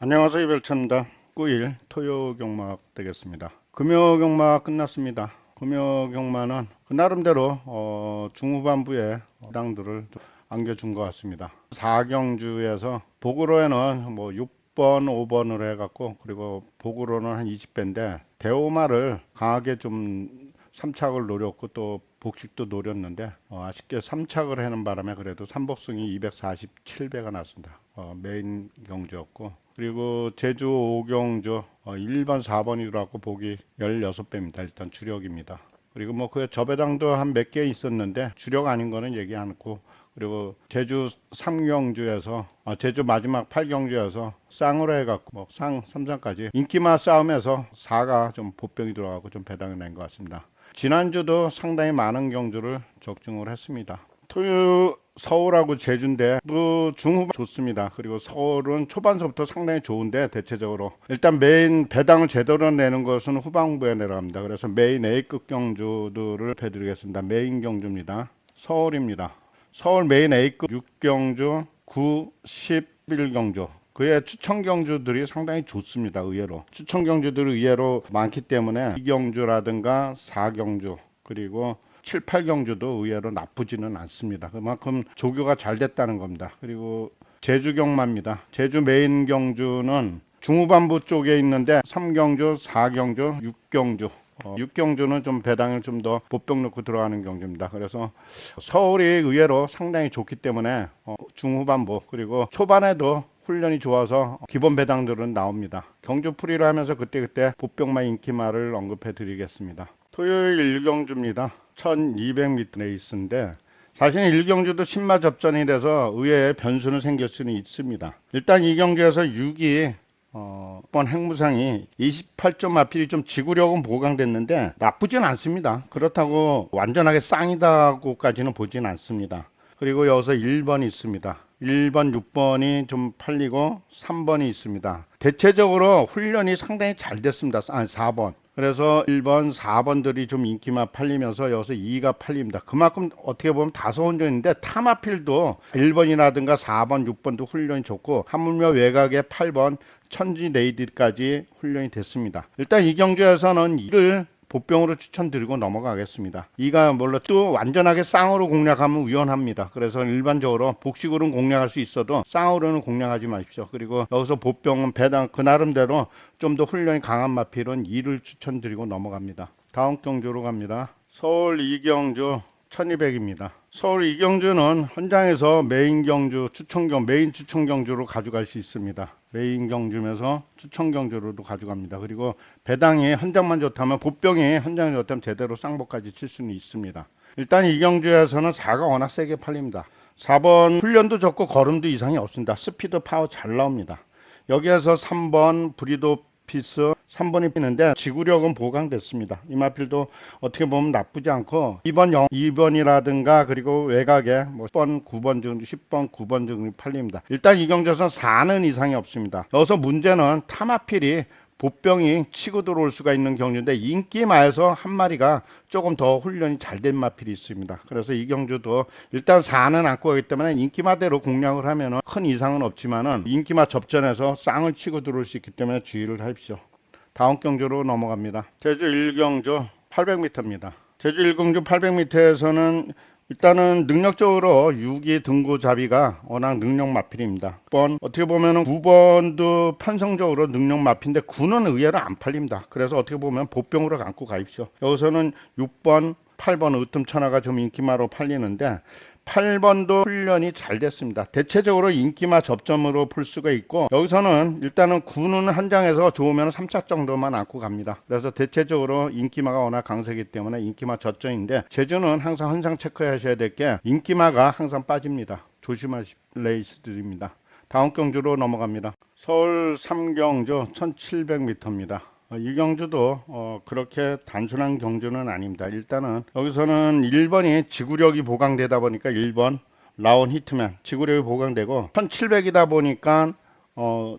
안녕하세요. 이별차입니다. 9일 토요 경마 되겠습니다. 금요 경마 끝났습니다. 금요 경마는 그 나름대로 중후반부에 당들을 안겨준 것 같습니다. 4경주에서 복으로에는 뭐 6번, 5번으로 해갖고 그리고 복으로는 한 20배인데 대오마를 강하게 좀 3착을 노렸고 또 복식도 노렸는데 아쉽게 3착을 하는 바람에 그래도 삼복승이 247배가 났습니다. 메인 경주였고 그리고 제주 5경주 1번 4번이 들어왔고 복이 16배입니다. 일단 주력입니다. 그리고 뭐 그 저배당도 한 몇 개 있었는데 주력 아닌 거는 얘기 않고 그리고 제주 3경주에서 제주 마지막 8경주에서 쌍으로 해갖고 뭐 쌍 3장까지 인기마 싸움에서 4가 좀 보병이 들어가고 좀 배당이 난 것 같습니다. 지난주도 상당히 많은 경주를 적중을 했습니다. 토요 서울하고 제주인데 또 중후반 좋습니다. 그리고 서울은 초반서부터 상당히 좋은데 대체적으로 일단 메인 배당을 제대로 내는 것은 후반부에 내려갑니다. 그래서 메인 A급 경주들을 해드리겠습니다. 메인 경주입니다. 서울입니다. 서울 메인 A급 6경주, 9, 11경주 그의 추천 경주들이 상당히 좋습니다. 의외로 추천 경주들이 의외로 많기 때문에 2경주라든가 4경주 그리고 7, 8경주도 의외로 나쁘지는 않습니다. 그만큼 조교가 잘 됐다는 겁니다. 그리고 제주 경마입니다. 제주 메인 경주는 중후반부 쪽에 있는데 3경주, 4경주, 6경주 6경주는 좀 배당을 좀 더 보병 넣고 들어가는 경주입니다. 그래서 서울이 의외로 상당히 좋기 때문에 중후반부 그리고 초반에도 훈련이 좋아서 기본 배당들은 나옵니다. 경주 풀이를 하면서 그때그때 보병마 인기마를 언급해 드리겠습니다. 토요일 1경주입니다. 1200m 레이스인데 사실 1경주도 신마 접전이 돼서 의외의 변수는 생길 수는 있습니다. 일단 이 경주에서 6이 이번 핵무상이 28점 마필이 좀 지구력은 보강됐는데 나쁘진 않습니다. 그렇다고 완전하게 쌍이다고까지는 보진 않습니다. 그리고 여기서 1번이 있습니다. 1번, 6번이 좀 팔리고 3번이 있습니다. 대체적으로 훈련이 상당히 잘 됐습니다. 4번. 그래서 1번, 4번들이 좀 인기만 팔리면서 여기서 2가 팔립니다. 그만큼 어떻게 보면 다소 혼전인데 타마필도 1번이라든가 4번, 6번도 훈련이 좋고 하물며 외곽에 8번 천지 레이디까지 훈련이 됐습니다. 일단 이 경주에서는 이를 보병으로 추천드리고 넘어가겠습니다. 이가 물론 또 완전하게 쌍으로 공략하면 위험합니다. 그래서 일반적으로 복식으로는 공략할 수 있어도 쌍으로는 공략하지 마십시오. 그리고 여기서 보병은 배당 그 나름대로 좀 더 훈련이 강한 마필은 2를 추천드리고 넘어갑니다. 다음 경주로 갑니다. 서울 2경주 1200입니다. 서울 2경주는 현장에서 메인 경주 메인 추천 경주로 가져갈 수 있습니다. 메인 경주면서 추천 경주로도 가져갑니다. 그리고 배당이 현장만 좋다면 보병이 현장이 좋다면 제대로 쌍복까지 칠 수는 있습니다. 일단 이 경주에서는 4가 워낙 세게 팔립니다. 4번 훈련도 좋고 걸음도 이상이 없습니다. 스피드 파워 잘 나옵니다. 여기에서 3번 브리도 피스 3번이 피는데 지구력은 보강됐습니다. 이마필도 어떻게 보면 나쁘지 않고 2번이라든가 그리고 외곽에 뭐 10번, 9번 정도 10번, 9번 정도 팔립니다. 일단 이 경주에서는 4는 이상이 없습니다. 여기서 문제는 타마필이 보병이 치고 들어올 수가 있는 경주인데 인기마에서 한 마리가 조금 더 훈련이 잘 된 마필이 있습니다. 그래서 이 경주도 일단 4는 안고 가기 때문에 인기마대로 공략을 하면 큰 이상은 없지만은 인기마 접전에서 쌍을 치고 들어올 수 있기 때문에 주의를 하십시오. 다음 경주로 넘어갑니다. 제주 1경주 800m입니다. 제주 1경주 800m에서는 일단은 능력적으로 6위 등고잡이가 워낙 능력 마필입니다. 9번 어떻게 보면 9번도 편성적으로 능력 마필인데 9는 의외로 안 팔립니다. 그래서 어떻게 보면 보병으로 갖고 가십시오. 여기서는 6번, 8번 으뜸천하가 좀 인기마로 팔리는데 8번도 훈련이 잘 됐습니다. 대체적으로 인기마 접점으로 풀 수가 있고 여기서는 일단은 9는 한 장에서 좋으면 3차 정도만 안고 갑니다. 그래서 대체적으로 인기마가 워낙 강세이기 때문에 인기마 저점인데 제주는 항상 항상 체크하셔야 될 게 인기마가 항상 빠집니다. 조심하실 레이스들입니다. 다음 경주로 넘어갑니다. 서울 3경주 1700m입니다. 이 경주도 그렇게 단순한 경주는 아닙니다. 일단은 여기서는 1번이 지구력이 보강되다 보니까 1번 라온 히트맨 지구력이 보강되고 1700이다 보니까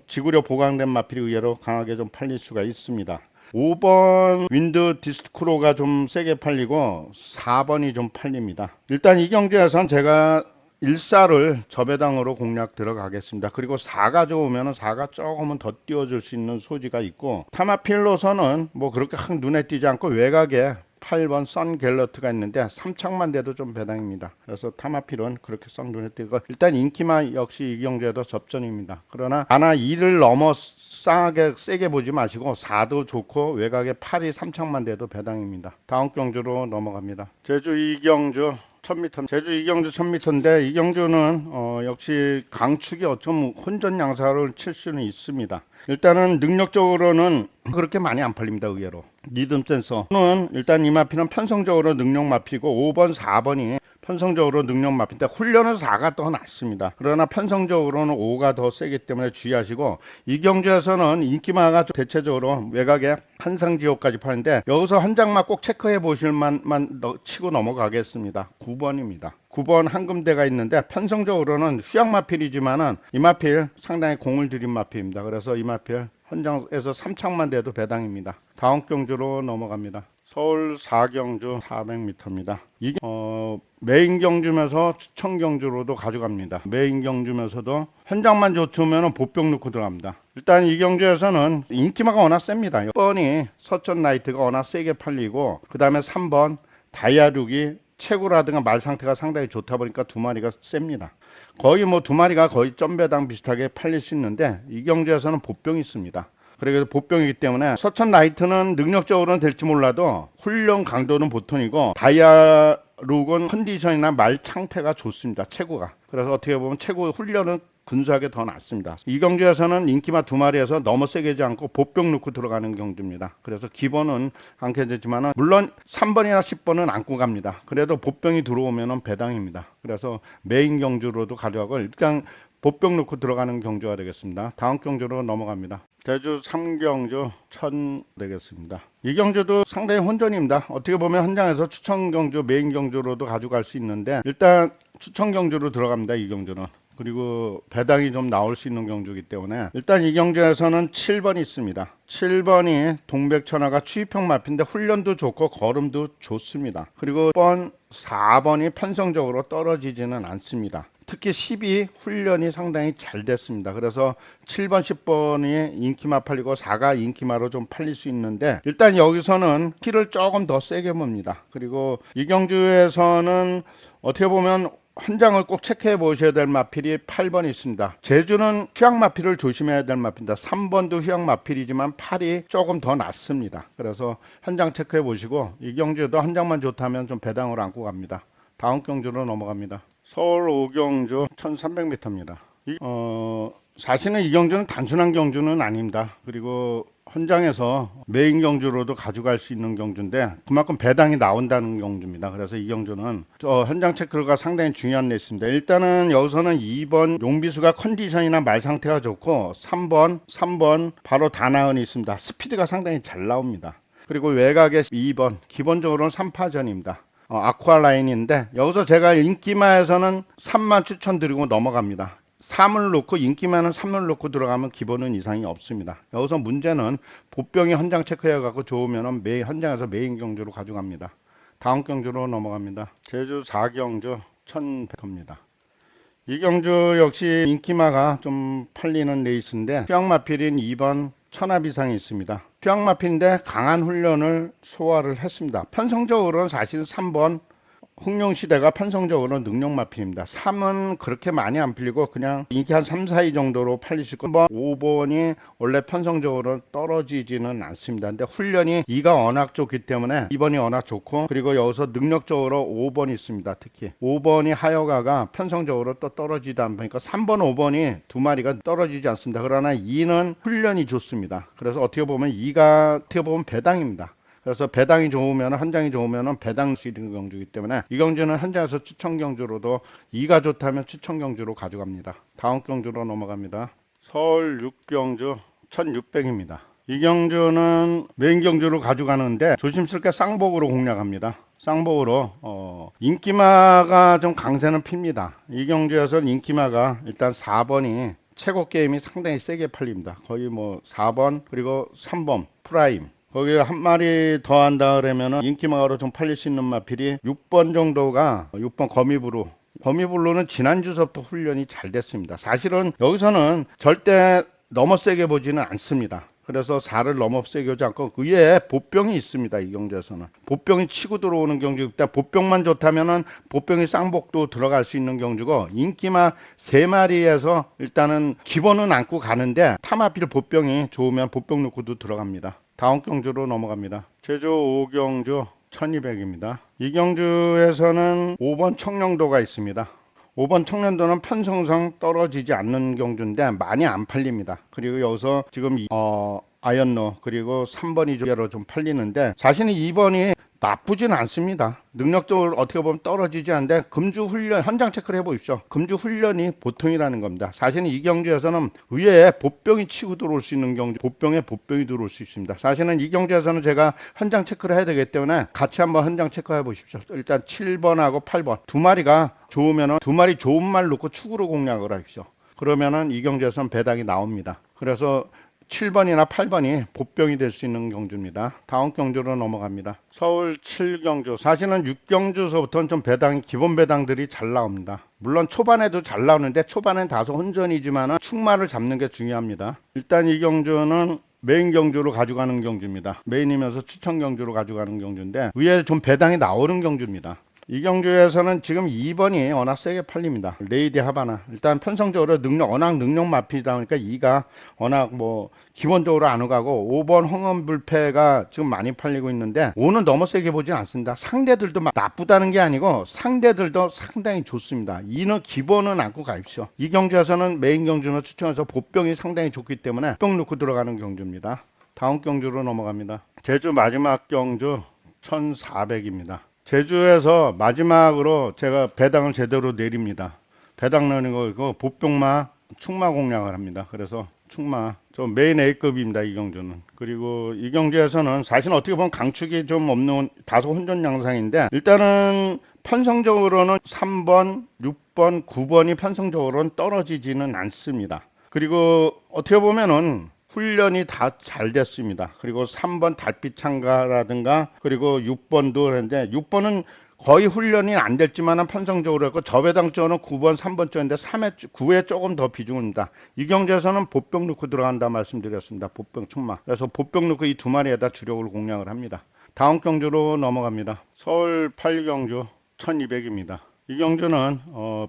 지구력 보강된 마필이 의외로 강하게 좀 팔릴 수가 있습니다. 5번 윈드 디스크로가 좀 세게 팔리고 4번이 좀 팔립니다. 일단 이 경주에선 제가 1사를 저배당으로 공략 들어가겠습니다. 그리고 4가 좋으면 4가 조금은 더 띄워줄 수 있는 소지가 있고, 타마필로서는 뭐 그렇게 확 눈에 띄지 않고 외곽에 8번 선 갤러트가 있는데 3착만 돼도 좀 배당입니다. 그래서 타마필은 그렇게 썩 눈에 띄고, 일단 인기마 역시 이 경주에도 접전입니다. 그러나 하나 2를 넘어 싸게 세게 보지 마시고 4도 좋고 외곽에 8이 3착만 돼도 배당입니다. 다음 경주로 넘어갑니다. 제주 이경주 1000m, 제주 이경주 1000m인데 이 경주는 역시 강축이 어쩜 혼전 양사를 칠 수는 있습니다. 일단은 능력적으로는 그렇게 많이 안 팔립니다. 의외로 리듬 센서는 일단 이 마피는 편성적으로 능력 마피고 5번 4번이 편성적으로 능력 마피인데 훈련은 4가 더 낫습니다. 그러나 편성적으로는 5가 더 세기 때문에 주의하시고, 이 경주에서는 인기마가 대체적으로 외곽에 한상지옥까지 파는데 여기서 한 장만 꼭 체크해 보실 만만 치고 넘어가겠습니다. 9번입니다. 9번 한금대가 있는데 편성적으로는 휴양 마필이지만은 이 마필 상당히 공을 들인 마필입니다. 그래서 이 마필 현장에서 3착만 돼도 배당입니다. 다음 경주로 넘어갑니다. 서울 4경주 400m입니다. 이게 메인 경주면서 추천 경주로도 가져갑니다. 메인 경주면서도 현장만 좋으면 보병 넣고 들어갑니다. 일단 이 경주에서는 인기마가 워낙 셉니다. 1번이 서천 나이트가 워낙 세게 팔리고, 그 다음에 3번 다이아룩이 체구라든가 말 상태가 상당히 좋다 보니까 두 마리가 셉니다. 거의 뭐 두 마리가 거의 점배당 비슷하게 팔릴 수 있는데 이 경주에서는 보병이 있습니다. 그래서 보병이기 때문에 서천 나이트는 능력적으로는 될지 몰라도 훈련 강도는 보통이고, 다이아룩은 컨디션이나 말 상태가 좋습니다. 체구가. 그래서 어떻게 보면 체구 훈련은 근소하게 더 낫습니다. 이 경주에서는 인기마 두 마리에서 너무 세게 하지 않고 보병 넣고 들어가는 경주입니다. 그래서 기본은 않게 되지만은 물론 3번이나 10번은 안고 갑니다. 그래도 보병이 들어오면은 배당입니다. 그래서 메인 경주로도 가져가고 일단 보병 넣고 들어가는 경주가 되겠습니다. 다음 경주로 넘어갑니다. 제주 3경주 1000 되겠습니다. 이 경주도 상당히 혼전입니다. 어떻게 보면 현장에서 추천 경주, 메인 경주로도 가져갈 수 있는데 일단 추천 경주로 들어갑니다. 이 경주는. 그리고 배당이 좀 나올 수 있는 경주이기 때문에 일단 이 경주에서는 7번이 있습니다. 7번이 동백천하가 추입형 마피인데 훈련도 좋고 걸음도 좋습니다. 그리고 4번이 편성적으로 떨어지지는 않습니다. 특히 10이 훈련이 상당히 잘 됐습니다. 그래서 7번, 10번이 인기마 팔리고 4가 인기마로 좀 팔릴 수 있는데 일단 여기서는 키를 조금 더 세게 봅니다. 그리고 이 경주에서는 어떻게 보면 한 장을 꼭 체크해 보셔야 될 마필이 8번이 있습니다. 제주는 휴양 마필을 조심해야 될 마필입니다. 3번도 휴양 마필이지만 8이 조금 더 낫습니다. 그래서 한 장 체크해 보시고 이 경주에도 한 장만 좋다면 좀 배당으로 안고 갑니다. 다음 경주로 넘어갑니다. 서울 5경주 1300m입니다. 사실은 이 경주는 단순한 경주는 아닙니다. 그리고 현장에서 메인 경주로도 가져갈 수 있는 경주인데 그만큼 배당이 나온다는 경주입니다. 그래서 이 경주는 현장 체크가 상당히 중요한 레이스입니다. 일단은 여기서는 2번 용비수가 컨디션이나 말 상태가 좋고 3번 바로 다나은이 있습니다. 스피드가 상당히 잘 나옵니다. 그리고 외곽에 2번 기본적으로는 3파전입니다. 아쿠아 라인인데 여기서 제가 인기마에서는 3만 추천드리고 넘어갑니다. 3을 놓고 인기마는 3을 놓고 들어가면 기본은 이상이 없습니다. 여기서 문제는 보병이 현장 체크해 갖고 좋으면 현장에서 메인 경주로 가져갑니다. 다음 경주로 넘어갑니다. 제주 4경주 1100입니다. 이 경주 역시 인기마가 좀 팔리는 레이스인데 휴양마필인 2번 천하비상이 있습니다. 휴양마필인데 강한 훈련을 소화를 했습니다. 편성적으로는 사실 3번 흥룡시대가 편성적으로 능력마필입니다. 3은 그렇게 많이 안 팔리고 그냥 인기 한 3, 4위 정도로 팔리시고 5번이 원래 편성적으로 떨어지지는 않습니다. 근데 훈련이 2가 워낙 좋기 때문에 2번이 워낙 좋고, 그리고 여기서 능력적으로 5번이 있습니다. 특히 5번이 하여가가 편성적으로 또 떨어지다 보니까 3번, 5번이 두 마리가 떨어지지 않습니다. 그러나 2는 훈련이 좋습니다. 그래서 어떻게 보면 2가 어떻게 보면 배당입니다. 그래서 배당이 좋으면 한 장이 좋으면 배당 수 있는 경주이기 때문에 이 경주는 현장에서 추천 경주로도 2가 좋다면 추천 경주로 가져갑니다. 다음 경주로 넘어갑니다. 서울 6경주 1600입니다. 이 경주는 메인 경주로 가져가는데 조심스럽게 쌍복으로 공략합니다. 쌍복으로 인기마가 좀 강세는 핍니다. 이 경주에서는 인기마가 일단 4번이 최고 게임이 상당히 세게 팔립니다. 거의 뭐 4번 그리고 3번 프라임, 거기에 한 마리 더 한다 그러면은 인기마가로 좀 팔릴 수 있는 마필이 6번 정도가 6번 거미부로 범위블루는 지난주서부터 훈련이 잘 됐습니다. 사실은 여기서는 절대 너무 세게 보지는 않습니다. 그래서 4를 너무 세게 오지 않고 위에 보병이 있습니다. 이 경주에서는 보병이 치고 들어오는 경주. 일단 보병만 좋다면은 보병이 쌍복도 들어갈 수 있는 경주고, 인기마 3마리에서 일단은 기본은 안고 가는데 타마필 보병이 좋으면 보병 넣고도 들어갑니다. 다음 경주로 넘어갑니다. 제주 5경주 1200입니다. 이 경주에서는 5번 청량도가 있습니다. 5번 청년도는 편성상 떨어지지 않는 경주인데 많이 안 팔립니다. 그리고 여기서 지금 아이언로 그리고 3번이 좀 팔리는데, 사실은 2번이 나쁘진 않습니다. 능력적으로 어떻게 보면 떨어지지 않는데 금주 훈련 현장 체크를 해보십시오. 금주 훈련이 보통이라는 겁니다. 사실은 이 경주에서는 위에 보병이 치고 들어올 수 있는 경주, 보병에 보병이 들어올 수 있습니다. 사실은 이 경주에서는 제가 현장 체크를 해야 되기 때문에 같이 한번 현장 체크해 보십시오. 일단 7번하고 8번 두 마리가 좋으면은 두 마리 좋은 말 놓고 축으로 공략을 하십시오. 그러면은 이 경주에서는 배당이 나옵니다. 그래서 7번이나 8번이 보병이 될 수 있는 경주입니다. 다음 경주로 넘어갑니다. 서울 7경주. 사실은 6경주서부터는 좀 배당이 기본 배당들이 잘 나옵니다. 물론 초반에도 잘 나오는데 초반엔 다소 혼전이지만 축마를 잡는 게 중요합니다. 일단 이 경주는 메인 경주로 가져가는 경주입니다. 메인이면서 추천 경주로 가져가는 경주인데 위에 좀 배당이 나오는 경주입니다. 이 경주에서는 지금 2번이 워낙 세게 팔립니다. 레이디 하바나. 일단 편성적으로 워낙 능력 마피다 보니까 2가 워낙 기본적으로 안 오가고, 5번 홍원불패가 지금 많이 팔리고 있는데 5는 너무 세게 보진 않습니다. 상대들도 막 나쁘다는 게 아니고 상대들도 상당히 좋습니다. 2는 기본은 안고 가십시오. 이 경주에서는 메인 경주는 추천해서 보병이 상당히 좋기 때문에 보병 넣고 들어가는 경주입니다. 다음 경주로 넘어갑니다. 제주 마지막 경주 1400입니다. 제주에서 마지막으로 제가 배당을 제대로 내립니다. 배당 넣는 거고 보병마 축마 공략을 합니다. 그래서 축마 좀 메인 A급입니다. 이 경주는. 그리고 이 경주에서는 사실 어떻게 보면 강축이 좀 없는 다소 혼전 양상인데, 일단은 편성적으로는 3번, 6번, 9번이 편성적으로는 떨어지지는 않습니다. 그리고 어떻게 보면은 훈련이 다 잘 됐습니다. 그리고 3번 달빛 창가라든가 그리고 6번도 그런데 6번은 거의 훈련이 안 됐지만 편성적으로 했고, 저배당 쪽은 9번, 3번 쪽인데 9에 조금 더 비중입니다. 이 경주에서는 보병 넣고 들어간다 말씀드렸습니다. 보병 축마. 그래서 보병 넣고 이 두 마리에다 주력을 공략을 합니다. 다음 경주로 넘어갑니다. 서울 8경주 1200입니다. 이 경주는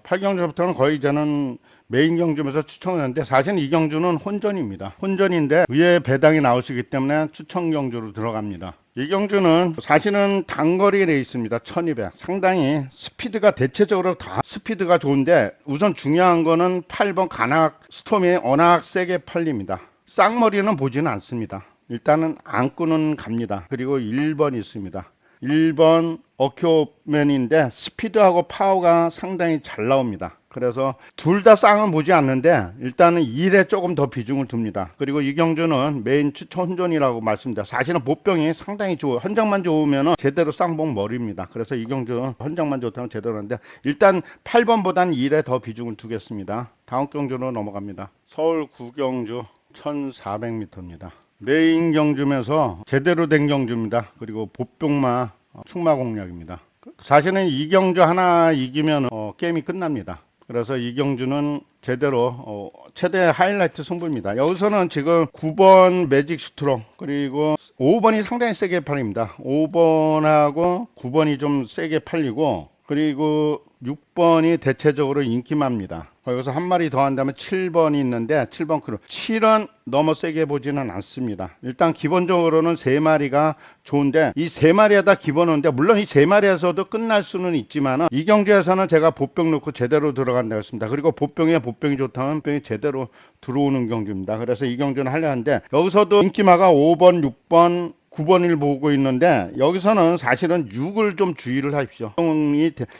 8경주부터는 거의 이제는 메인 경주면서 추천하는데, 사실 이 경주는 혼전입니다. 혼전인데 위에 배당이 나오시기 때문에 추천 경주로 들어갑니다. 이 경주는 사실은 단거리에 돼 있습니다. 1200. 상당히 스피드가 대체적으로 다 스피드가 좋은데, 우선 중요한 거는 8번 가낙 스톰이 워낙 세게 팔립니다. 쌍머리는 보지는 않습니다. 일단은 안고는 갑니다. 그리고 1번 있습니다. 1번 어큐맨인데 스피드하고 파워가 상당히 잘 나옵니다. 그래서 둘 다 쌍은 보지 않는데 일단은 1에 조금 더 비중을 둡니다. 그리고 이 경주는 메인 추천 혼전이라고 말씀드립니다. 사실은 보병이 상당히 좋아요. 현장만 좋으면 제대로 쌍봉 머리입니다. 그래서 이 경주 현장만 좋다면 제대로 하는데, 일단 8번보다는 1에 더 비중을 두겠습니다. 다음 경주로 넘어갑니다. 서울 9경주 1400m입니다. 메인 경주면서 제대로 된 경주입니다. 그리고 보병마 축마 공략입니다. 사실은 이 경주 하나 이기면 게임이 끝납니다. 그래서 이 경주는 제대로 최대 하이라이트 승부입니다. 여기서는 지금 9번 매직 스트롱 그리고 5번이 상당히 세게 팔립니다. 5번하고 9번이 좀 세게 팔리고, 그리고 6번이 대체적으로 인기마입니다. 거기서 한 마리 더 한다면 7번이 있는데 7번 크루. 7은 너무 세게 보지는 않습니다. 일단 기본적으로는 3마리가 좋은데 이 3마리에다 기본인데, 물론 이 3마리에서도 끝날 수는 있지만 이 경주에서는 제가 보병 넣고 제대로 들어간다고 했습니다. 그리고 보병이 좋다면 보병이 제대로 들어오는 경주입니다. 그래서 이 경주는 하려 하는데, 여기서도 인기마가 5번, 6번, 9번을 보고 있는데 여기서는 사실은 6을 좀 주의를 하십시오.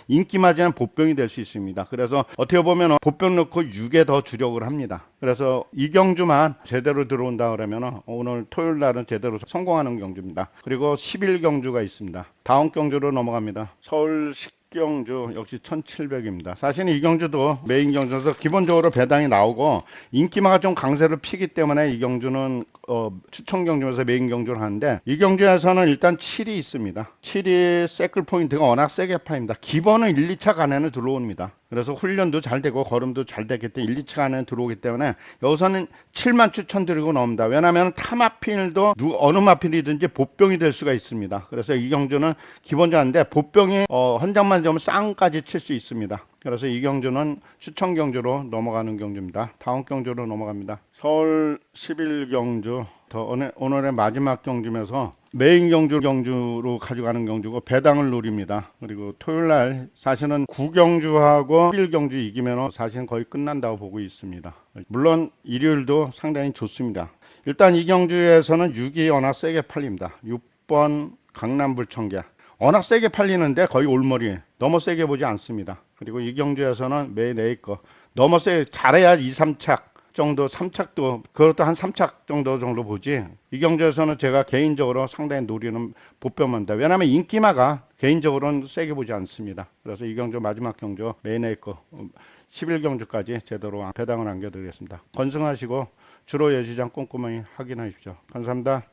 인기마지는 보병이 될 수 있습니다. 그래서 어떻게 보면 보병 넣고 6에 더 주력을 합니다. 그래서 이 경주만 제대로 들어온다 그러면 오늘 토요일 날은 제대로 성공하는 경주입니다. 그리고 11경주가 있습니다. 다음 경주로 넘어갑니다. 서울 경주 역시 1700입니다. 사실 이 경주도 메인 경주에서 기본적으로 배당이 나오고 인기마가 좀 강세를 피기 때문에 이 경주는 추천 경주에서 메인 경주를 하는데, 이 경주에서는 일단 7이 있습니다. 7이 세클 포인트가 워낙 세게 파입니다. 기본은 1, 2차 간에는 들어옵니다. 그래서 훈련도 잘 되고 걸음도 잘 되기 때문에 1, 2차 안에 들어오기 때문에 여기서는 7만 추천드리고 나옵니다. 왜냐하면 타마필도 어느 마필이든지 보병이 될 수가 있습니다. 그래서 이 경주는 기본적인데 보병이 한 장만 되면 쌍까지 칠 수 있습니다. 그래서 이 경주는 추천 경주로 넘어가는 경주입니다. 다음 경주로 넘어갑니다. 서울 11경주 오늘의 마지막 경주면서 메인 경주로 가져가는 경주고 배당을 노립니다. 그리고 토요일날 사실은 9경주하고 11경주 이기면 사실은 거의 끝난다고 보고 있습니다. 물론 일요일도 상당히 좋습니다. 일단 이 경주에서는 6이 워낙 세게 팔립니다. 6번 강남불청계 워낙 세게 팔리는데 거의 올머리 너무 세게 보지 않습니다. 그리고 이 경주에서는 매일 내일 거 너무 세게 잘해야 2, 3착 정도 3착도 그것도 한 3착 정도 보지. 이 경주에서는 제가 개인적으로 상당히 노리는 보편입니다. 왜냐하면 인기마가 개인적으로는 세게 보지 않습니다. 그래서 이 경주 마지막 경주 메인에 거 11경주까지 제대로 배당을 안겨드리겠습니다. 건승하시고 주로 예시장 꼼꼼히 확인하십시오. 감사합니다.